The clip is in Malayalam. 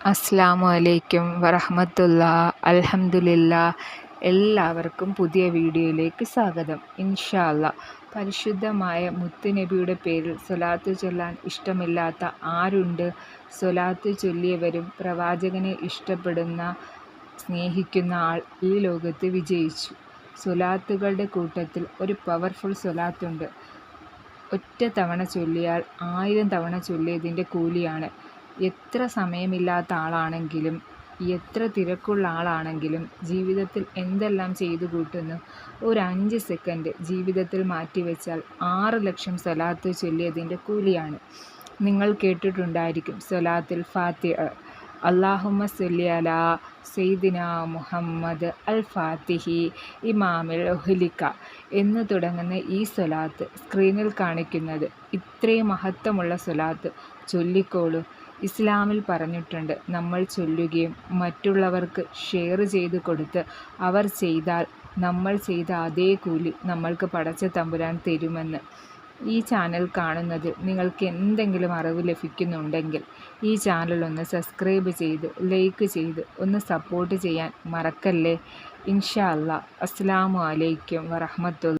അസ്സലാമു അലൈക്കും വറഹ്മത്തുള്ളാ. അൽഹംദുലില്ലാ. എല്ലാവർക്കും പുതിയ വീഡിയോയിലേക്ക് സ്വാഗതം. ഇൻഷാ അല്ലാ, പരിശുദ്ധമായ മുത്തുനബിയുടെ പേരിൽ സ്വലാത്ത് ചൊല്ലാൻ ഇഷ്ടമില്ലാത്ത ആരുണ്ട്? സ്വലാത്ത് ചൊല്ലിയവരും പ്രവാചകനെ ഇഷ്ടപ്പെടുന്ന സ്നേഹിക്കുന്ന ആൾ ഈ ലോകത്ത് വിജയിച്ചു. സ്വലാത്തുകളുടെ കൂട്ടത്തിൽ ഒരു പവർഫുൾ സ്വലാത്തുണ്ട്. ഒറ്റ തവണ ചൊല്ലിയാൽ 1000 തവണ ചൊല്ലിയതിൻ്റെ കൂലിയാണ്. എത്ര സമയമില്ലാത്ത ആളാണെങ്കിലും എത്ര തിരക്കുള്ള ആളാണെങ്കിലും ജീവിതത്തിൽ എന്തെല്ലാം ചെയ്തു കൂട്ടുന്നു, ഒരു 5 സെക്കൻഡ് ജീവിതത്തിൽ മാറ്റിവെച്ചാൽ 6 ലക്ഷം സ്വലാത്ത് ചൊല്ലിയതിൻ്റെ കൂലിയാണ്. നിങ്ങൾ കേട്ടിട്ടുണ്ടായിരിക്കും സ്വലാത്തുൽ ഫാത്തിഹ, അല്ലാഹുമ്മ സ്വല്ലി അലാ സയ്യിദിനാ മുഹമ്മദ് അൽ ഫാത്തിഹി ഇമാമിൽ ഉഹ്ലിക എന്ന് തുടങ്ങുന്ന ഈ സ്വലാത്ത് സ്ക്രീനിൽ കാണിക്കുന്നത് ഇത്രയും മഹത്വമുള്ള സ്വലാത്ത് ചൊല്ലിക്കോളൂ. ഇസ്ലാമിൽ പറഞ്ഞിട്ടുണ്ട്, നമ്മൾ ചൊല്ലുകയും മറ്റുള്ളവർക്ക് ഷെയർ ചെയ്ത് കൊടുത്ത് അവർ ചെയ്താൽ നമ്മൾ ചെയ്ത അതേ കൂലി നമ്മൾക്ക് പടച്ച തമ്പുരാൻ തരുമെന്ന്. ഈ ചാനൽ കാണുന്നത് നിങ്ങൾക്ക് എന്തെങ്കിലും അറിവ് ലഭിക്കുന്നുണ്ടെങ്കിൽ ഈ ചാനൽ ഒന്ന് സബ്സ്ക്രൈബ് ചെയ്ത് ലൈക്ക് ചെയ്ത് ഒന്ന് സപ്പോർട്ട് ചെയ്യാൻ മറക്കല്ലേ. ഇൻഷാ അല്ലാ. അസ്സലാമു അലൈക്കും വറഹ്മത്തുള്ളാഹി.